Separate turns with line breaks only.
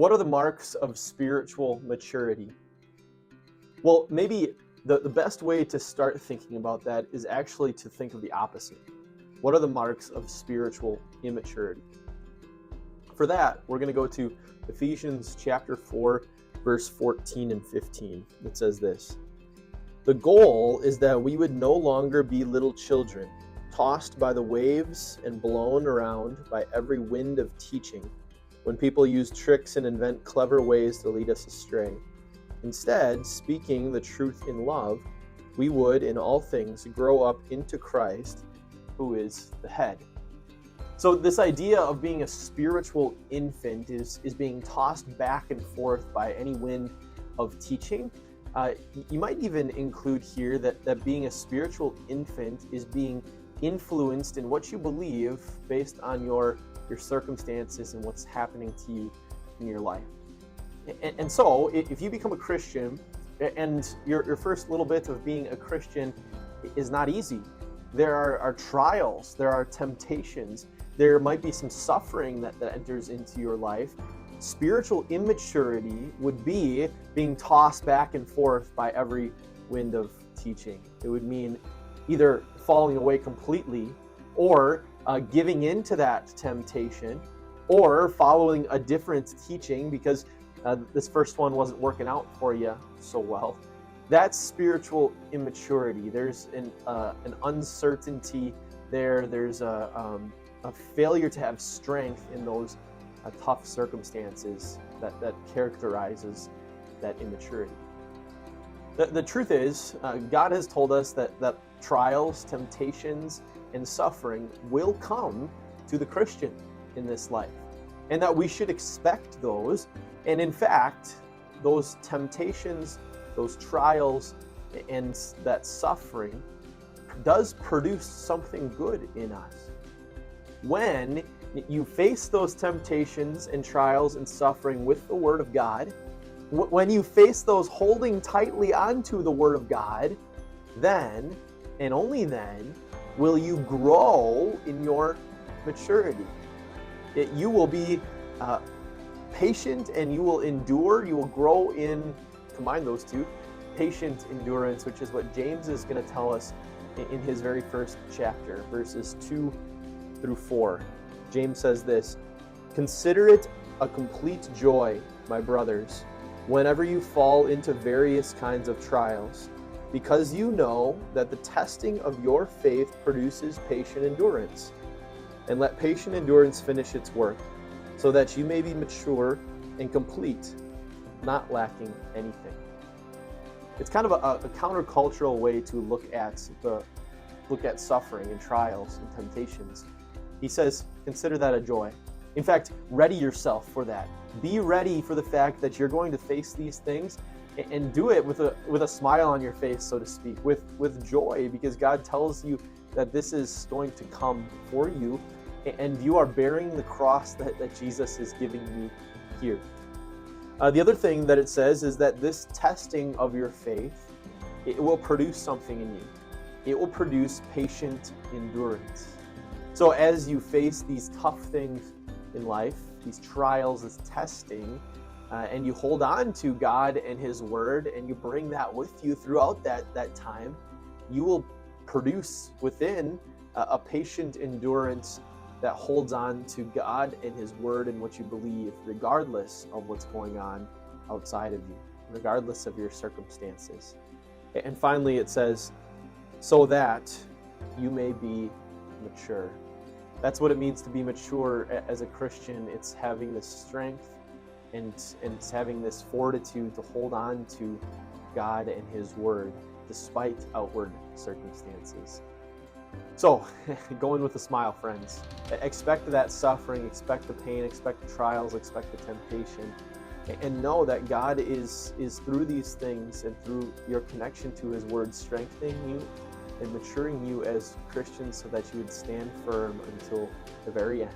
What are the marks of spiritual maturity? Well, maybe the best way to start thinking about that is actually to think of the opposite. What are the marks of spiritual immaturity? For that, we're going to go to Ephesians chapter 4, verse 14 and 15. It says this: "The goal is that we would no longer be little children, tossed by the waves and blown around by every wind of teaching, when people use tricks and invent clever ways to lead us astray. Instead, speaking the truth in love, we would in all things grow up into Christ, who is the head." So this idea of being a spiritual infant is being tossed back and forth by any wind of teaching. You might even include here that being a spiritual infant is being influenced in what you believe based on your circumstances and what's happening to you in your life. And so if you become a Christian and your first little bit of being a Christian is not easy, there are trials, there are temptations, there might be some suffering that enters into your life. Spiritual immaturity would be being tossed back and forth by every wind of teaching. It would mean either falling away completely or giving into that temptation, or following a different teaching because this first one wasn't working out for you so well. That's spiritual immaturity. There's an uncertainty there. There's a failure to have strength in those tough circumstances that characterizes that immaturity. The truth is, God has told us that trials, temptations, and suffering will come to the Christian in this life, and that we should expect those. And in fact, those temptations, those trials, and that suffering does produce something good in us. When you face those temptations and trials and suffering with the Word of God, when you face those holding tightly onto the Word of God, then, and only then, will you grow in your maturity. You will be patient and you will endure. You will grow in, combine those two, patient endurance, which is what James is going to tell us in his very first chapter, verses 2 through 4. James says this: "Consider it a complete joy, my brothers, whenever you fall into various kinds of trials, because you know that the testing of your faith produces patient endurance. And let patient endurance finish its work, so that you may be mature and complete, not lacking anything." It's kind of a countercultural way to look at suffering and trials and temptations. He says, consider that a joy. In fact, ready yourself for that. Be ready for the fact that you're going to face these things, and do it with a smile on your face, so to speak, with joy, because God tells you that this is going to come for you, and you are bearing the cross that Jesus is giving you here. The other thing that it says is that this testing of your faith, it will produce something in you. It will produce patient endurance. So as you face these tough things in life, these trials, this testing, and you hold on to God and His Word, and you bring that with you throughout that time, you will produce within a patient endurance that holds on to God and His Word and what you believe, regardless of what's going on outside of you, regardless of your circumstances. And finally, it says, so that you may be mature. That's what it means to be mature as a Christian. It's having this strength and it's having this fortitude to hold on to God and His Word despite outward circumstances. So, going with a smile, friends. Expect that suffering, expect the pain, expect the trials, expect the temptation, and know that God is through these things and through your connection to His Word strengthening you and maturing you as Christians so that you would stand firm until the very end.